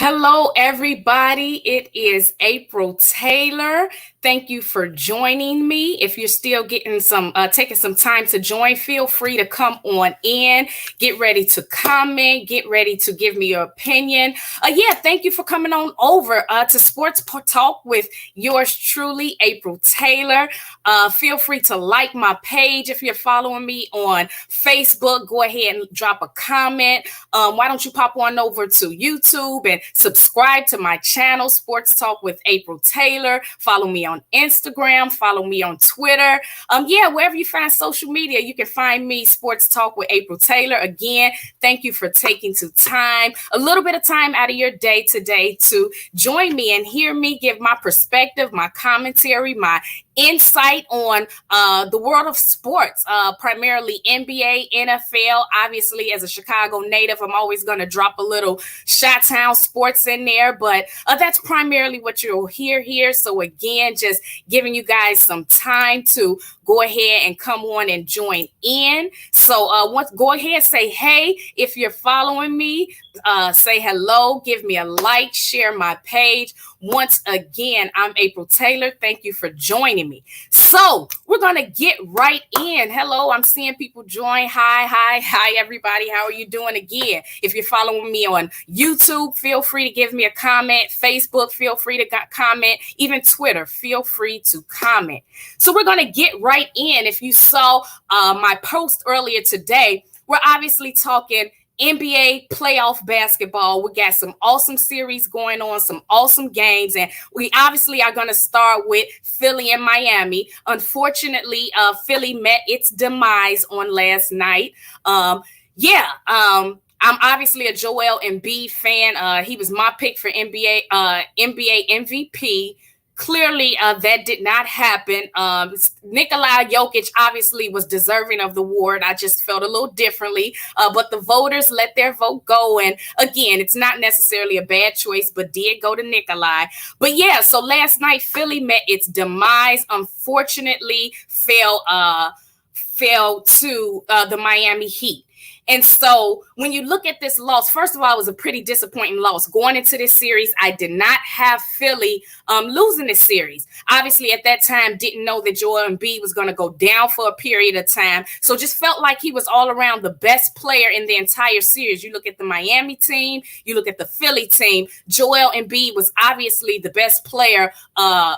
Hello, everybody. It is April Taylor. Thank you for joining me. If you're still taking some time to join, feel free to come on in. Get ready to comment. Get ready to give me your opinion. Thank you for coming on over to Sports Talk with yours truly, April Taylor. Feel free to like my page if you're following me on Facebook. Go ahead and drop a comment. Why don't you pop on over to YouTube and subscribe to my channel, Sports Talk with April Taylor. Follow me on Instagram. Follow me on Twitter. Wherever you find social media, you can find me, Sports Talk with April Taylor. Again, thank you for taking a little bit of time out of your day today to join me and hear me give my perspective, my commentary, my insight on the world of sports, primarily NBA, NFL. Obviously, as a Chicago native, I'm always going to drop a little Chi-Town sports in there, but that's primarily what you'll hear here. So again, just giving you guys some time to go ahead and come on and join in. So go ahead, say hey. If you're following me, say hello, give me a like, share my page. Once again, I'm April Taylor. Thank you for joining me. So we're going to get right in. Hello, I'm seeing people join. Hi, everybody. How are you doing again? If you're following me on YouTube, feel free to give me a comment. Facebook, feel free to comment. Even Twitter, feel free to comment. So we're going to get right in. If you saw my post earlier today, we're obviously talking NBA playoff basketball. We got some awesome series going on, some awesome games, and we obviously are going to start with Philly and Miami. Unfortunately, Philly met its demise on last night. I'm obviously a Joel Embiid fan. He was my pick for NBA MVP. Clearly, that did not happen. Nikola Jokic obviously was deserving of the award. I just felt a little differently, but the voters let their vote go. And again, it's not necessarily a bad choice, but did go to Nikolai. But so last night, Philly met its demise. Unfortunately, fell to the Miami Heat. And so when you look at this loss, first of all, it was a pretty disappointing loss. Going into this series, I did not have Philly losing this series. Obviously, at that time, didn't know that Joel Embiid was going to go down for a period of time. So just felt like he was all around the best player in the entire series. You look at the Miami team, you look at the Philly team. Joel Embiid was obviously the best player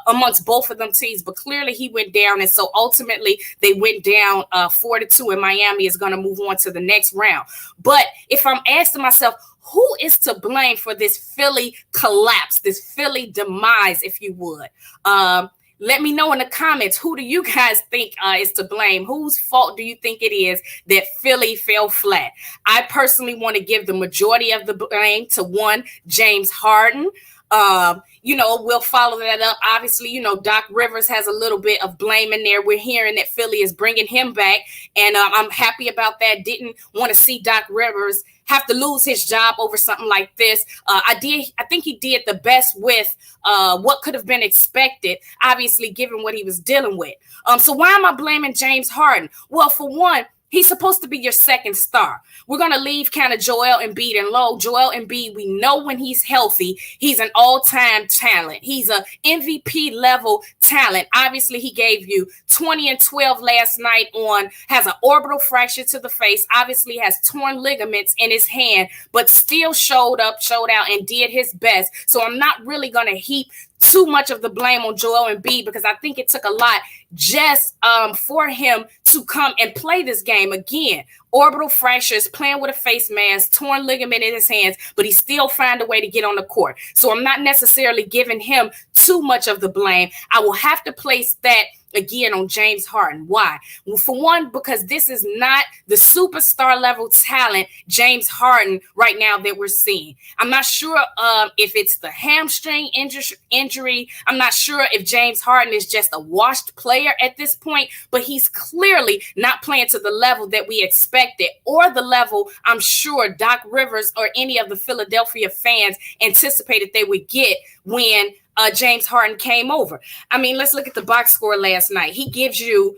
amongst both of them teams, but clearly he went down. And so ultimately, they went down 4-2, and Miami is going to move on to the next round. But if I'm asking myself, who is to blame for this Philly collapse, this Philly demise, if you would? Let me know in the comments, who do you guys think is to blame? Whose fault do you think it is that Philly fell flat? I personally want to give the majority of the blame to one, James Harden. We'll follow that up. Obviously, Doc Rivers has a little bit of blame in there. We're hearing that Philly is bringing him back, and I'm happy about that. Didn't want to see Doc Rivers have to lose his job over something like this. I think he did the best with what could have been expected, obviously, given what he was dealing with. So why am I blaming James Harden? Well, for one, he's supposed to be your second star. We're going to leave kind of Joel Embiid in low. Joel Embiid, we know when he's healthy, he's an all-time talent. He's an MVP level talent. Obviously, he gave you 20 and 12 last night has an orbital fracture to the face, obviously has torn ligaments in his hand, but still showed out and did his best. So I'm not really going to heap too much of the blame on Joel Embiid, because I think it took a lot just for him to come and play this game. Again, orbital fractures, playing with a face mask, torn ligament in his hands, but he still found a way to get on the court. So I'm not necessarily giving him too much of the blame. I will have to place that again on James Harden. Why? Well, for one, because this is not the superstar level talent James Harden right now that we're seeing. I'm not sure if it's the hamstring injury. I'm not sure if James Harden is just a washed player at this point, but he's clearly not playing to the level that we expected, or the level I'm sure Doc Rivers or any of the Philadelphia fans anticipated they would get when James Harden came over. I mean, let's look at the box score last night. He gives you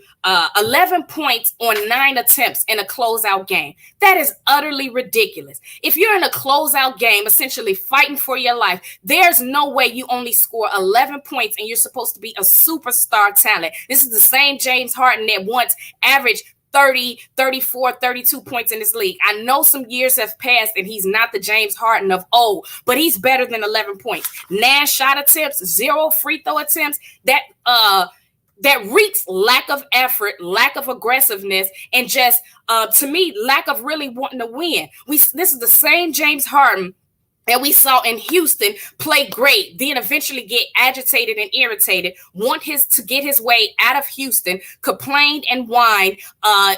11 points on 9 attempts in a closeout game. That is utterly ridiculous. If you're in a closeout game, essentially fighting for your life, there's no way you only score 11 points and you're supposed to be a superstar talent. This is the same James Harden that once averaged 30, 34, 32 points in this league. I know some years have passed and he's not the James Harden of old, but he's better than 11 points. 9 shot attempts, 0 free throw attempts. That reeks lack of effort, lack of aggressiveness, and just, to me, lack of really wanting to win. This is the same James Harden that we saw in Houston play great, then eventually get agitated and irritated, want to get his way out of Houston, complained and whined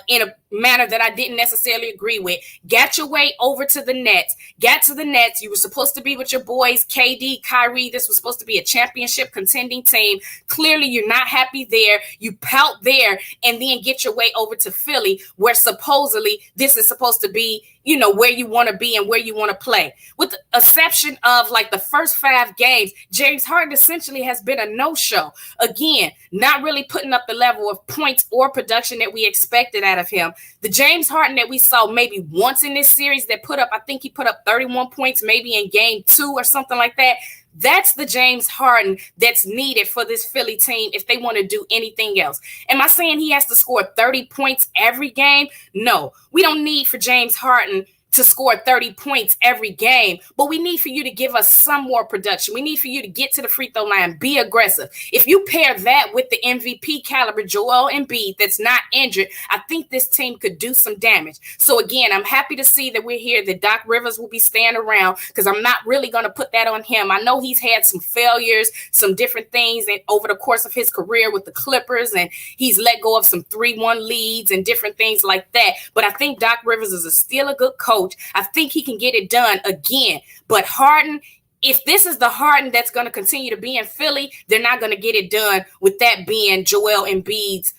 in a manner that I didn't necessarily agree with. Got your way over to the Nets. Got to the Nets. You were supposed to be with your boys, KD, Kyrie. This was supposed to be a championship contending team. Clearly, you're not happy there. You pout there and then get your way over to Philly, where supposedly this is supposed to be, you know, where you want to be and where you want to play. With the exception of like the first 5 games, James Harden essentially has been a no-show. Again, not really putting up the level of points or production that we expected out of him. The James Harden that we saw maybe once in this series that I think he put up 31 points maybe in game 2 or something like that. That's the James Harden that's needed for this Philly team if they want to do anything else. Am I saying he has to score 30 points every game? No, we don't need for James Harden to score 30 points every game, but we need for you to give us some more production. We need for you to get to the free throw line, be aggressive. If you pair that with the MVP caliber Joel Embiid that's not injured, I think this team could do some damage. So again, I'm happy to see that we're here, that Doc Rivers will be staying around, because I'm not really going to put that on him. I know he's had some failures, some different things over the course of his career with the Clippers, and he's let go of some 3-1 leads and different things like that. But I think Doc Rivers is still a good coach. I think he can get it done again. But Harden, if this is the Harden that's going to continue to be in Philly, they're not going to get it done with that being Joel Embiid's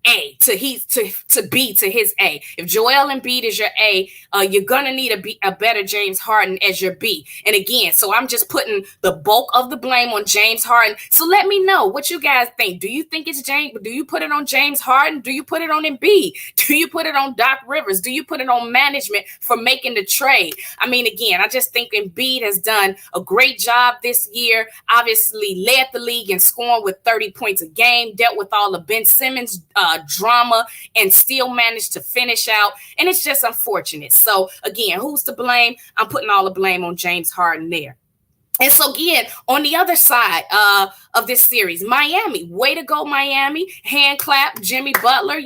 A to B to his A. If Joel Embiid is your A, you're gonna need a better James Harden as your B. And again, so I'm just putting the bulk of the blame on James Harden. So let me know what you guys think. Do you think it's James? Do you put it on James Harden? Do you put it on Embiid? Do you put it on Doc Rivers? Do you put it on management for making the trade? I mean, again, I just think Embiid has done a great job this year. Obviously, led the league in scoring with 30 points a game. Dealt with all of Ben Simmons' drama and still managed to finish out. And it's just unfortunate. So again, who's to blame? I'm putting all the blame on James Harden there. And so again, on the other side of this series, Miami, way to go, Miami. Hand clap, Jimmy Butler,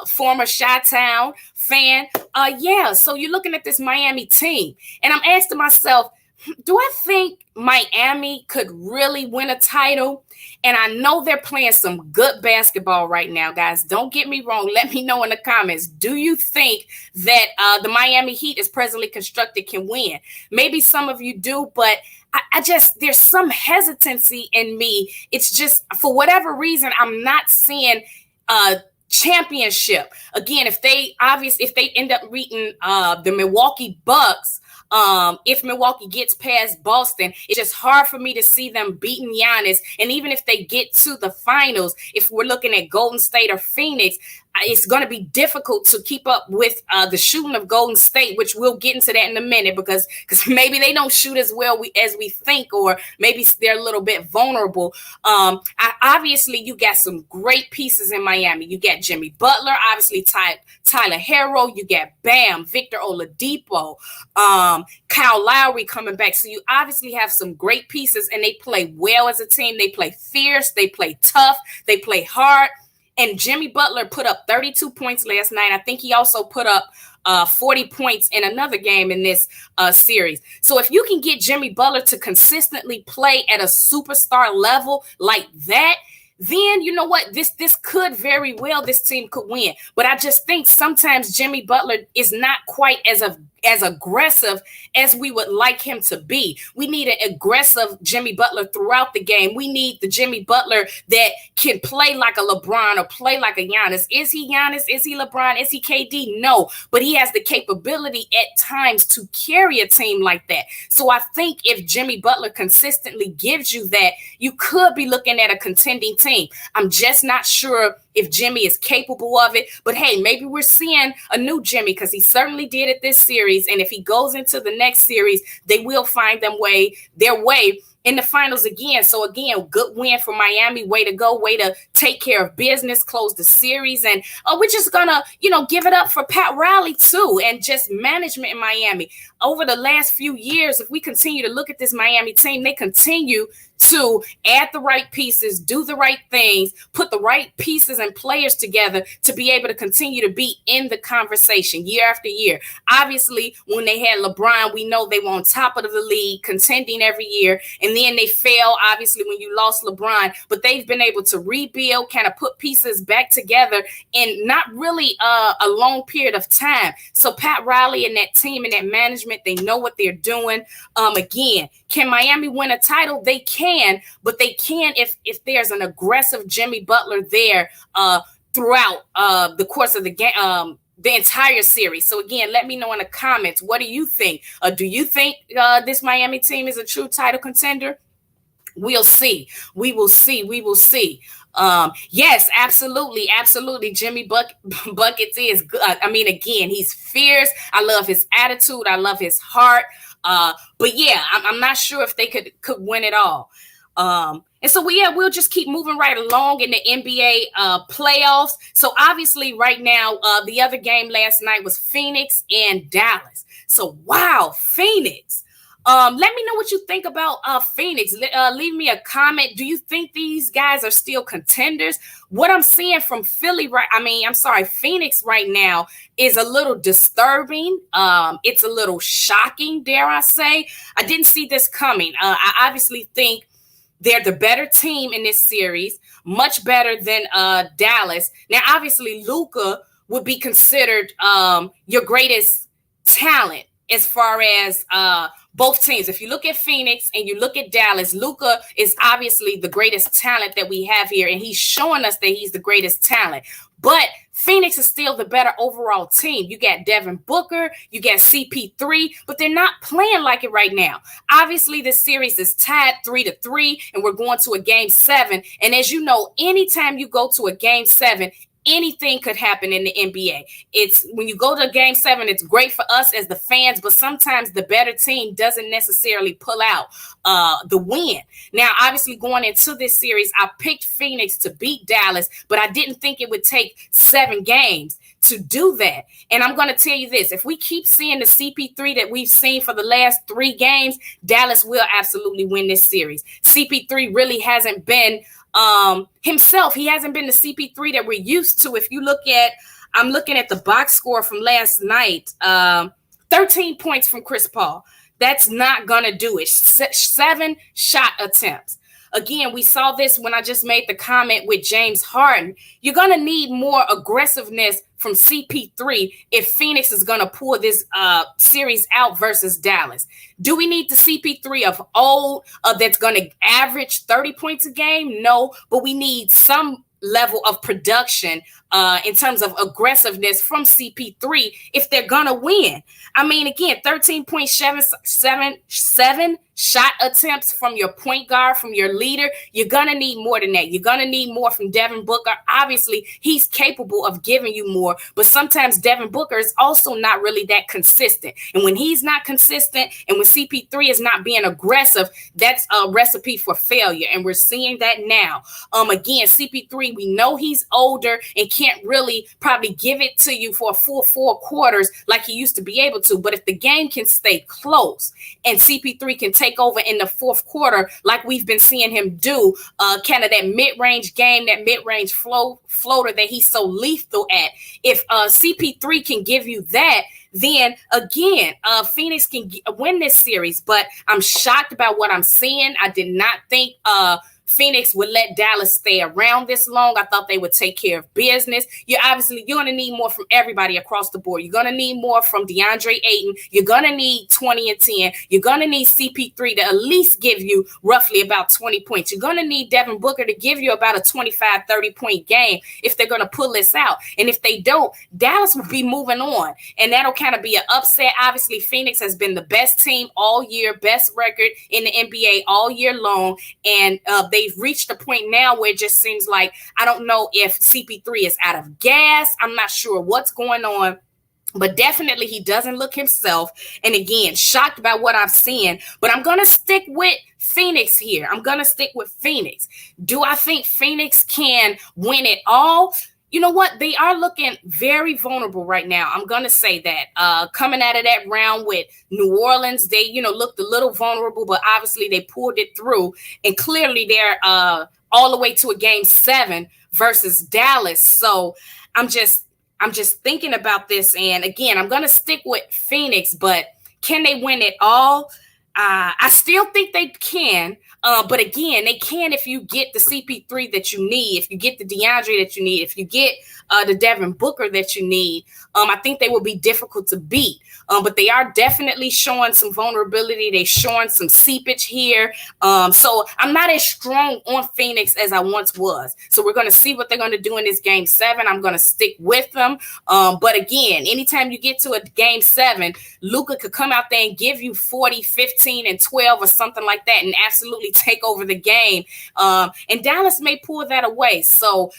former Chi-Town fan. So you're looking at this Miami team, and I'm asking myself, do I think Miami could really win a title? And I know they're playing some good basketball right now, guys. Don't get me wrong. Let me know in the comments. Do you think that the Miami Heat is presently constructed can win? Maybe some of you do, but I just, there's some hesitancy in me. It's just, for whatever reason, I'm not seeing championship. Again, if they end up beating the Milwaukee Bucks, if Milwaukee gets past Boston, it's just hard for me to see them beating Giannis. And even if they get to the finals, if we're looking at Golden State or Phoenix, it's going to be difficult to keep up with the shooting of Golden State, which we'll get into that in a minute, because maybe they don't shoot as well as we think, or maybe they're a little bit vulnerable. Obviously, you got some great pieces in Miami. You got Jimmy Butler, obviously Tyler Herro. You got Bam, Victor Oladipo, Kyle Lowry coming back. So you obviously have some great pieces, and they play well as a team. They play fierce. They play tough. They play hard. And Jimmy Butler put up 32 points last night. I think he also put up 40 points in another game in this series. So if you can get Jimmy Butler to consistently play at a superstar level like that, then you know what? This could very well, this team could win. But I just think sometimes Jimmy Butler is not quite as as aggressive as we would like him to be. We need an aggressive Jimmy Butler throughout the game. We need the Jimmy Butler that can play like a LeBron or play like a Giannis. Is he Giannis? Is he LeBron? Is he KD? No, but he has the capability at times to carry a team like that. So I think if Jimmy Butler consistently gives you that, you could be looking at a contending team. I'm just not sure if Jimmy is capable of it. But hey, maybe we're seeing a new Jimmy, because he certainly did it this series. And if he goes into the next series, they will find their way in the finals again. So again, good win for Miami. Way to go. Way to take care of business, close the series. And we're just gonna, give it up for Pat Riley too, and just management in Miami. Over the last few years, if we continue to look at this Miami team, they continue to add the right pieces, do the right things, put the right pieces and players together to be able to continue to be in the conversation year after year. Obviously, when they had LeBron, we know they were on top of the league, contending every year, and then they fell, obviously, when you lost LeBron, but they've been able to rebuild, kind of put pieces back together in not really a long period of time. So Pat Riley and that team and that management, they know what they're doing. Again, can Miami win a title? They can, but they can if there's an aggressive Jimmy Butler there throughout the course of the game, the entire series. So again, let me know in the comments, what do you think? Do you think this Miami team is a true title contender? We'll see. We will see. We will see. Yes, absolutely. Absolutely. Jimmy Buckets is good. I mean, again, he's fierce. I love his attitude. I love his heart. But yeah, I'm not sure if they could win it all. And so we'll just keep moving right along in the NBA playoffs. So obviously right now, the other game last night was Phoenix and Dallas. So wow, Phoenix. Let me know what you think about Phoenix. Leave me a comment. Do you think these guys are still contenders? What I'm seeing from Phoenix right now is a little disturbing. It's a little shocking, dare I say. I didn't see this coming. I obviously think they're the better team in this series, much better than Dallas. Now, obviously, Luka would be considered your greatest talent as far as both teams. If you look at Phoenix and you look at Dallas, Luka is obviously the greatest talent that we have here, and he's showing us that he's the greatest talent. But Phoenix is still the better overall team. You got Devin Booker, you got CP3, but they're not playing like it right now. Obviously, this series is tied 3-3, and we're going to a game 7. And as you know, anytime you go to a game 7, anything could happen in the NBA. It's when you go to game 7, it's great for us as the fans, but sometimes the better team doesn't necessarily pull out the win. Now, obviously, going into this series, I picked Phoenix to beat Dallas, but I didn't think it would take 7 games to do that. And I'm going to tell you this, if we keep seeing the CP3 that we've seen for the last 3 games, Dallas will absolutely win this series. CP3 really hasn't been himself. He hasn't been the CP3 that we're used to. If you I'm looking at the box score from last night, 13 points from Chris Paul. That's not going to do it. 7 shot attempts. Again, we saw this when I just made the comment with James Harden. You're going to need more aggressiveness from CP3 if Phoenix is going to pull this series out versus Dallas. Do we need the CP3 of old that's going to average 30 points a game? No, but we need some level of production in terms of aggressiveness from CP3 if they're going to win. I mean, again, 13.7 shot attempts from your point guard, from your leader. You're going to need more than that. You're going to need more from Devin Booker. Obviously, he's capable of giving you more, but sometimes Devin Booker is also not really that consistent. And when he's not consistent and when CP3 is not being aggressive, that's a recipe for failure. And we're seeing that now. Again, CP3, we know he's older and can't really probably give it to you for a full 4 quarters like he used to be able to. But if the game can stay close and CP3 can take over in the 4th quarter, like we've been seeing him do, kind of that mid-range game, that mid-range floater that he's so lethal at. If CP3 can give you that, then again, Phoenix can win this series. But I'm shocked about what I'm seeing. I did not think Phoenix would let Dallas stay around this long. I thought they would take care of business. You're going to need more from everybody across the board. You're going to need more from DeAndre Ayton. You're going to need 20 and 10. You're going to need CP3 to at least give you roughly about 20 points. You're going to need Devin Booker to give you about a 25, 30-point game if they're going to pull this out. And if they don't, Dallas will be moving on. And that'll kind of be an upset. Obviously, Phoenix has been the best team all year, best record in the NBA all year long. And they've reached a point now where it just seems like, I don't know if CP3 is out of gas. I'm not sure what's going on, but definitely he doesn't look himself. And again, shocked by what I've seen, but I'm going to stick with Phoenix here. I'm going to stick with Phoenix. Do I think Phoenix can win it all? You know what? They are looking very vulnerable right now. I'm going to say that. Coming out of that round with New Orleans, they, looked a little vulnerable, but obviously they pulled it through. And clearly they're all the way to a game 7 versus Dallas. So I'm just thinking about this. And again, I'm going to stick with Phoenix, but can they win it all? I still think they can. But again, they can if you get the CP3 that you need, if you get the DeAndre that you need, if you get the Devin Booker that you need. I think they will be difficult to beat. But they are definitely showing some vulnerability. They're showing some seepage here. So I'm not as strong on Phoenix as I once was. So we're going to see what they're going to do in this game 7. I'm going to stick with them. But again, anytime you get to a game 7, Luka could come out there and give you 40, 15, and 12 or something like that and absolutely take over the game. And Dallas may pull that away. So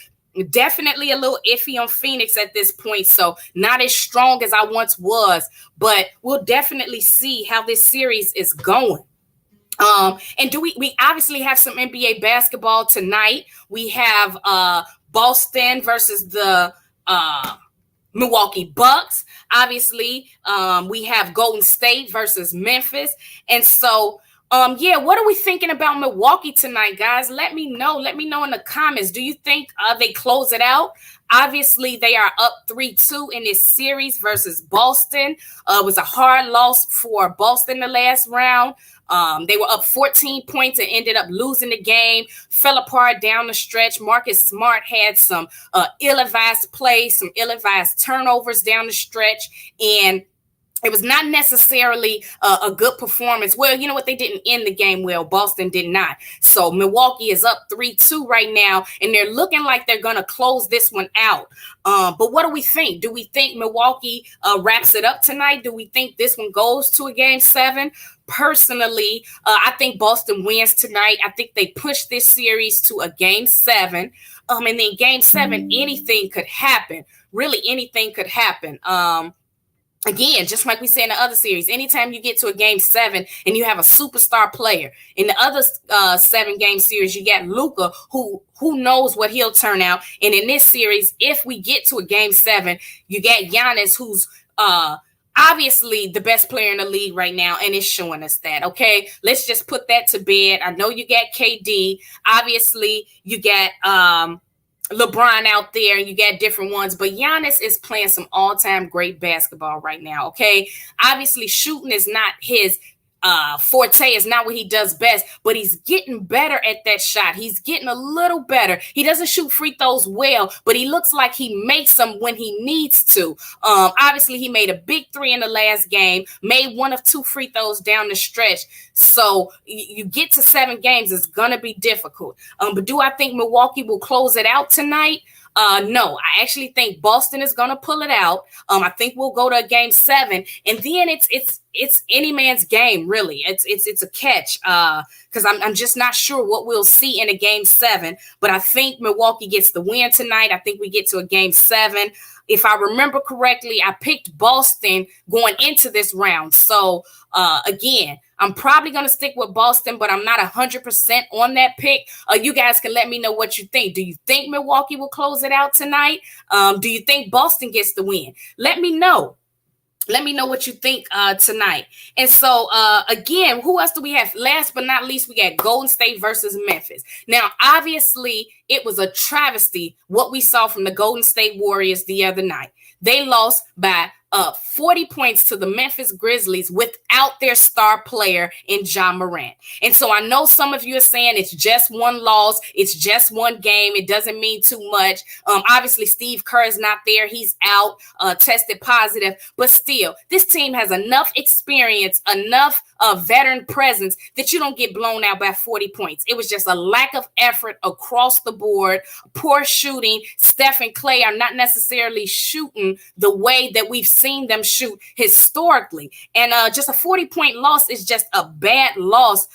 definitely a little iffy on Phoenix at this point. So not as strong as I once was, but we'll definitely see how this series is going. And we obviously have some NBA basketball tonight. We have Boston versus the Milwaukee Bucks. Obviously, we have Golden State versus Memphis. And so what are we thinking about Milwaukee tonight, guys? Let me know. Let me know in the comments. Do you think they close it out? Obviously, they are up 3-2 in this series versus Boston. It was a hard loss for Boston the last round. They were up 14 points and ended up losing the game, fell apart down the stretch. Marcus Smart had some ill-advised plays, some ill-advised turnovers down the stretch, and it was not necessarily a good performance. Well, you know what? They didn't end the game well. Boston did not. So Milwaukee is up 3-2 right now, and they're looking like they're going to close this one out. But what do we think? Do we think Milwaukee wraps it up tonight? Do we think this one goes to a game 7? Personally, I think Boston wins tonight. I think they push this series to a game 7. And then game 7, anything could happen. Really, anything could happen. Again, just like we said in the other series, anytime you get to a game 7 and you have a superstar player, in the other 7-game series, you got Luka, who knows what he'll turn out. And in this series, if we get to a game 7, you got Giannis, who's obviously the best player in the league right now, and it's showing us that. Okay, let's just put that to bed. I know you got KD. Obviously, you got LeBron out there, and you got different ones, but Giannis is playing some all-time great basketball right now, okay? Obviously, shooting is not his forte, is not what he does best, but he's getting better at that shot. He's getting a little better. He doesn't shoot free throws well, but he looks like he makes them when he needs to. Obviously, he made a big 3 in the last game, made 1 of 2 free throws down the stretch. So you get to 7 games, it's going to be difficult. But do I think Milwaukee will close it out tonight? No, I actually think Boston is going to pull it out. I think we'll go to a game 7, and then it's any man's game, really. It's a catch because I'm just not sure what we'll see in a game 7. But I think Milwaukee gets the win tonight. I think we get to a game 7. If I remember correctly, I picked Boston going into this round. So again, I'm probably going to stick with Boston, but I'm not 100% on that pick. You guys can let me know what you think. Do you think Milwaukee will close it out tonight? Do you think Boston gets the win? Let me know. Let me know what you think tonight. And so, again, who else do we have? Last but not least, we got Golden State versus Memphis. Now, obviously, it was a travesty what we saw from the Golden State Warriors the other night. They lost by 40 points to the Memphis Grizzlies without their star player in Ja Morant. And so I know some of you are saying it's just one loss. It's just one game. It doesn't mean too much. Obviously, Steve Kerr is not there. He's out, tested positive. But still, this team has enough experience, enough veteran presence that you don't get blown out by 40 points. It was just a lack of effort across the board, poor shooting. Steph and Klay are not necessarily shooting the way that we've seen them shoot historically. And just a 40-point loss is just a bad loss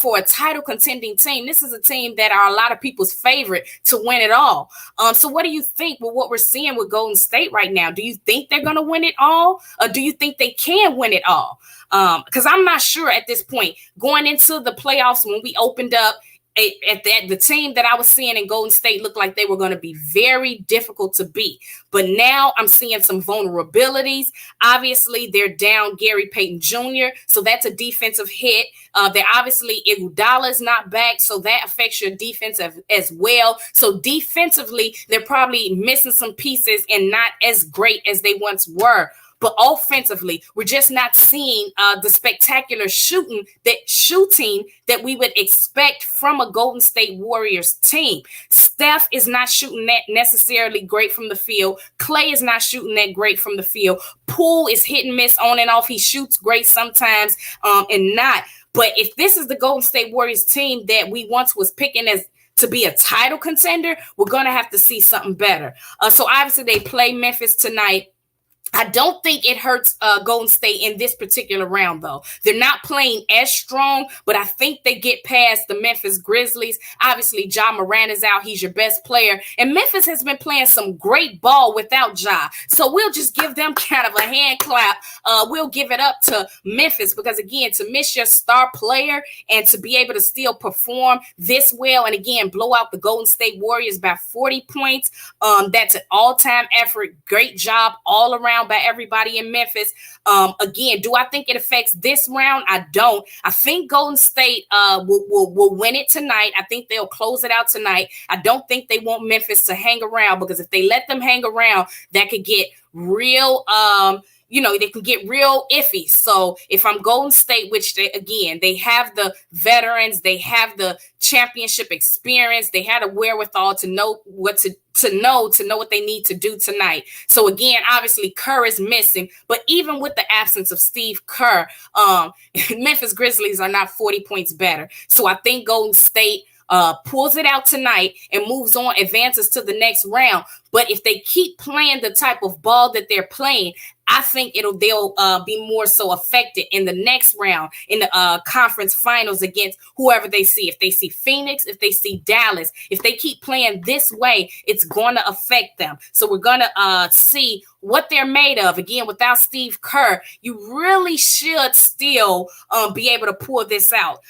for a title contending team. This is a team that are a lot of people's favorite to win it all. So what do you think with what we're seeing with Golden State right now? Do you think they're going to win it all? Or do you think they can win it all? Because I'm not sure at this point. Going into the playoffs when we opened up, the team that I was seeing in Golden State looked like they were going to be very difficult to beat. But now I'm seeing some vulnerabilities. Obviously, they're down Gary Payton Jr., so that's a defensive hit. They're obviously Iguodala is not back, so that affects your defense as well. So defensively, they're probably missing some pieces and not as great as they once were. But offensively, we're just not seeing the spectacular shooting that we would expect from a Golden State Warriors team. Steph is not shooting that necessarily great from the field. Klay is not shooting that great from the field. Poole is hit and miss on and off. He shoots great sometimes and not. But if this is the Golden State Warriors team that we once was picking as to be a title contender, we're going to have to see something better. So obviously they play Memphis tonight. I don't think it hurts Golden State in this particular round, though. They're not playing as strong, but I think they get past the Memphis Grizzlies. Obviously, Ja Morant is out. He's your best player. And Memphis has been playing some great ball without Ja. So we'll just give them kind of a hand clap. We'll give it up to Memphis because, again, to miss your star player and to be able to still perform this well and, again, blow out the Golden State Warriors by 40 points, that's an all-time effort. Great job all around by everybody in Memphis. Again, do I think it affects this round? I don't. I think Golden State will win it tonight. I think they'll close it out tonight. I don't think they want Memphis to hang around because if they let them hang around, that could get real they can get real iffy. So if I'm Golden State, which they have the veterans, they have the championship experience, they had a wherewithal to know what to know what they need to do tonight. So again, obviously Kerr is missing, but even with the absence of Steve Kerr, Memphis Grizzlies are not 40 points better. So I think Golden State pulls it out tonight and moves on, advances to the next round. But if they keep playing the type of ball that they're playing, I think they'll be more so affected in the next round in the conference finals against whoever they see. If they see Phoenix, if they see Dallas, if they keep playing this way, it's going to affect them. So we're going to see what they're made of. Again, without Steve Kerr, you really should still be able to pull this out.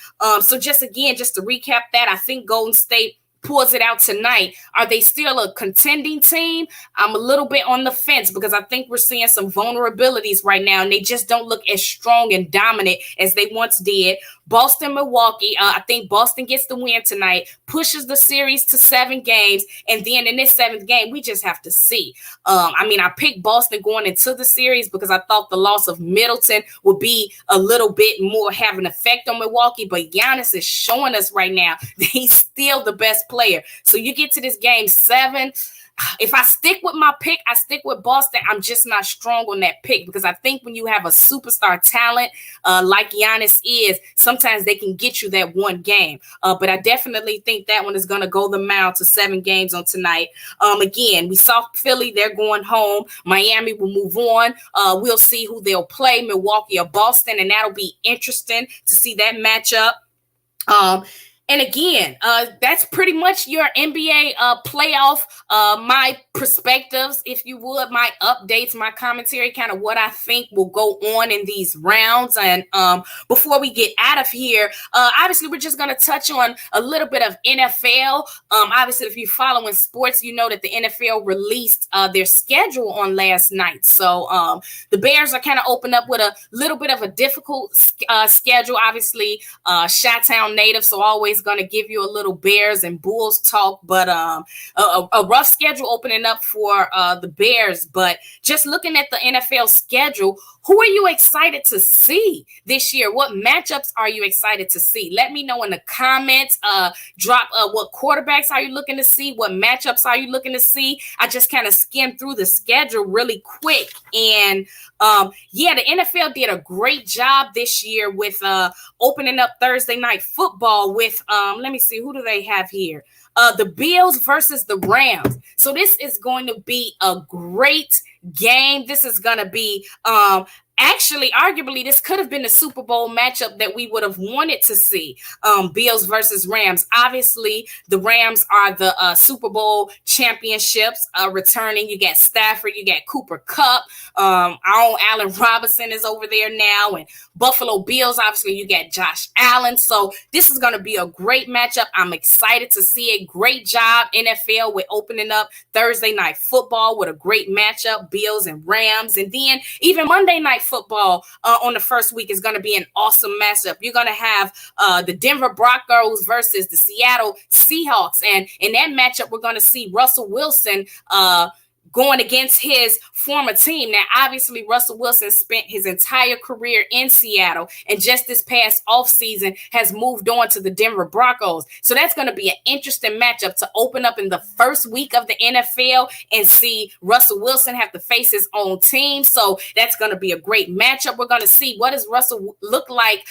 So just to recap that, I think Golden State pulls it out tonight. Are they still a contending team? I'm a little bit on the fence because I think we're seeing some vulnerabilities right now, and they just don't look as strong and dominant as they once did. Boston, Milwaukee, I think Boston gets the win tonight, pushes the series to 7 games, and then in this 7th game, we just have to see. I picked Boston going into the series because I thought the loss of Middleton would be a little bit more have an effect on Milwaukee, but Giannis is showing us right now that he's still the best player. So you get to this game 7. If I stick with my pick, I stick with Boston. I'm just not strong on that pick because I think when you have a superstar talent like Giannis is, sometimes they can get you that one game. But I definitely think that one is going to go the mile to 7 games on tonight. Again, we saw Philly. They're going home. Miami will move on. We'll see who they'll play, Milwaukee or Boston, and that'll be interesting to see that matchup. And again, that's pretty much your NBA playoff, my perspectives, if you would, my updates, my commentary, kind of what I think will go on in these rounds. And before we get out of here, obviously, we're just going to touch on a little bit of NFL. Obviously, if you're following sports, you know that the NFL released their schedule on last night. So the Bears are kind of opened up with a little bit of a difficult schedule. Obviously, Chi-Town native, so always going to give you a little Bears and Bulls talk, but a rough schedule opening up for the Bears. But just looking at the NFL schedule, who are you excited to see this year? What matchups are you excited to see? Let me know in the comments. Drop what quarterbacks are you looking to see? What matchups are you looking to see? I just kind of skimmed through the schedule really quick. And the NFL did a great job this year with opening up Thursday night football with, let me see, who do they have here? The Bills versus the Rams. So this is going to be a great game. This is going to be actually, arguably, this could have been the Super Bowl matchup that we would have wanted to see. Bills versus Rams. Obviously, the Rams are the Super Bowl championships returning. You got Stafford, you got Cooper Kupp. Our own Allen Robinson is over there now. And Buffalo Bills, obviously, you got Josh Allen. So this is going to be a great matchup. I'm excited to see it. Great job, NFL, with opening up Thursday night football with a great matchup, Bills and Rams. And then even Monday night football on the first week is going to be an awesome matchup. You're going to have the Denver Broncos versus the Seattle Seahawks. And in that matchup, we're going to see Russell Wilson going against his former team. Now, obviously, Russell Wilson spent his entire career in Seattle, and just this past offseason has moved on to the Denver Broncos. So that's going to be an interesting matchup to open up in the first week of the NFL and see Russell Wilson have to face his own team. So that's going to be a great matchup. We're going to see what does Russell look like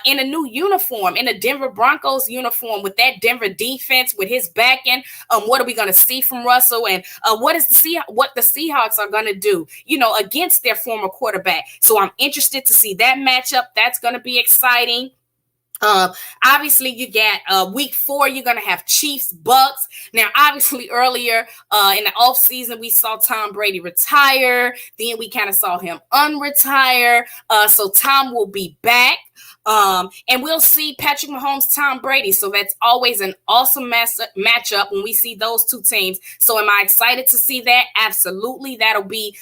in a new uniform, in a Denver Broncos uniform with that Denver defense, with his back end. What are we going to see from Russell, and what the Seahawks are going to do, against their former quarterback. So I'm interested to see that matchup. That's going to be exciting. Obviously, you got week 4, you're going to have Chiefs, Bucks. Now, obviously, earlier in the offseason, we saw Tom Brady retire. Then we kind of saw him unretire. So Tom will be back. And we'll see Patrick Mahomes, Tom Brady. So that's always an awesome matchup when we see those two teams. So am I excited to see that? Absolutely. That'll be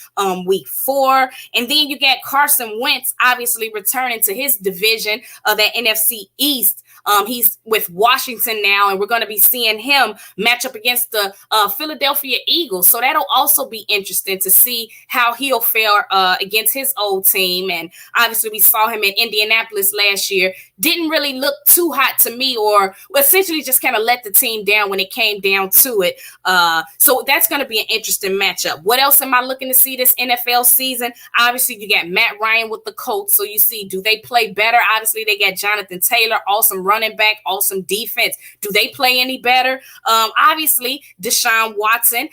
week 4. And then you got Carson Wentz, obviously returning to his division of that NFC East. He's with Washington now, and we're going to be seeing him match up against the Philadelphia Eagles. So that'll also be interesting to see how he'll fare against his old team. And obviously, we saw him in Indianapolis last year. Didn't really look too hot to me, or essentially just kind of let the team down when it came down to it. So that's going to be an interesting matchup. What else am I looking to see this NFL season? Obviously, you got Matt Ryan with the Colts. So you see, do they play better? Obviously, they got Jonathan Taylor, awesome running back, awesome defense. Do they play any better? Obviously, Deshaun Watson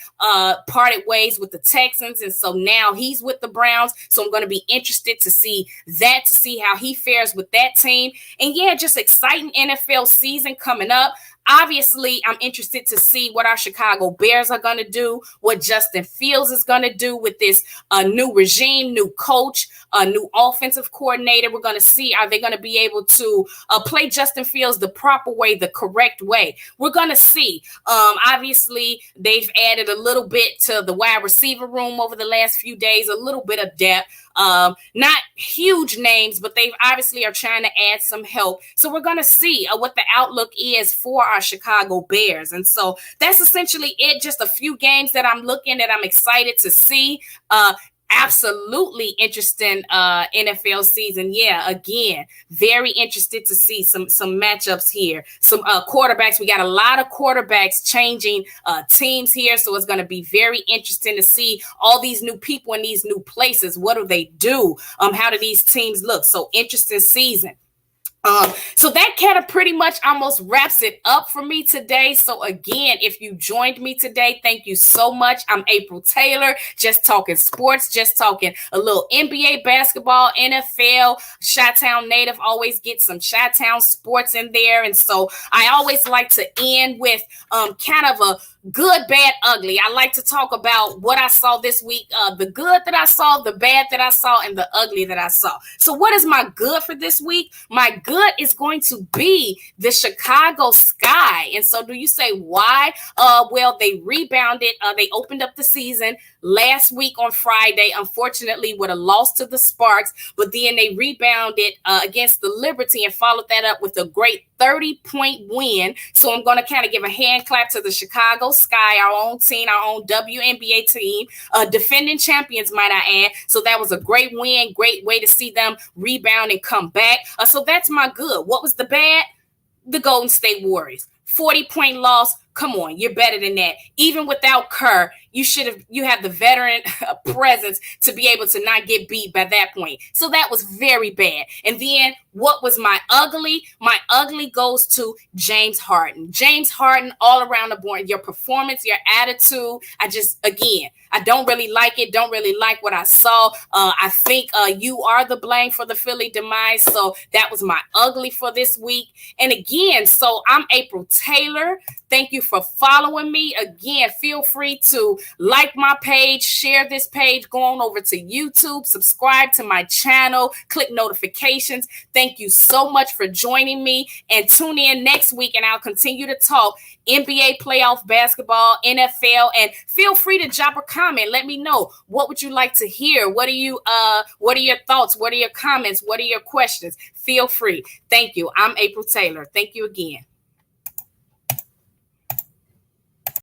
parted ways with the Texans, and so now he's with the Browns. So I'm going to be interested to see that, to see how he fares with that team. And yeah, just exciting NFL season coming up. Obviously, I'm interested to see what our Chicago Bears are going to do, what Justin Fields is going to do with this new regime, new coach, new offensive coordinator. We're going to see, are they going to be able to play Justin Fields the proper way, the correct way? We're going to see. Obviously, they've added a little bit to the wide receiver room over the last few days, a little bit of depth. Not huge names, but they obviously are trying to add some help. So we're going to see what the outlook is for our Chicago Bears. And so that's essentially it. Just a few games that I'm looking at, I'm excited to see. Absolutely interesting NFL season. Yeah, again, very interested to see some matchups here. Some quarterbacks. We got a lot of quarterbacks changing teams here, so it's going to be very interesting to see all these new people in these new places. What do they do? How do these teams look? So interesting season. So that kind of pretty much almost wraps it up for me today. So again, if you joined me today, thank you so much. I'm April Taylor, just talking sports, just talking a little NBA basketball, NFL, Chi-Town native, always get some Chi-Town sports in there. And so I always like to end with kind of a good, bad, ugly. I like to talk about what I saw this week, the good that I saw, the bad that I saw, and the ugly that I saw. So what is my good for this week? My good is going to be the Chicago Sky. And so do you say why? Well, they rebounded. They opened up the season last week on Friday, unfortunately, with a loss to the Sparks, but then they rebounded against the Liberty and followed that up with a great 30-point win. So I'm going to kind of give a hand clap to the Chicago Sky, our own team, our own WNBA team, defending champions, might I add. So that was a great win, great way to see them rebound and come back. So that's my good. What was the bad? The Golden State Warriors. 40-point loss. Come on, you're better than that. Even without Kerr, you have the veteran presence to be able to not get beat by that point. So that was very bad. And then what was my ugly? My ugly goes to James Harden. James Harden, all around the board. Your performance, your attitude. I don't really like it. Don't really like what I saw. I think you are the blame for the Philly demise. So that was my ugly for this week. And again, so I'm April Taylor. Thank you for following me. Again, feel free to like my page, share this page, go on over to YouTube, subscribe to my channel, click notifications. Thank you so much for joining me, and tune in next week and I'll continue to talk NBA playoff basketball, NFL, and feel free to drop a comment. Let me know, what would you like to hear? What are your thoughts? What are your comments? What are your questions? Feel free. Thank you. I'm April Taylor. Thank you again.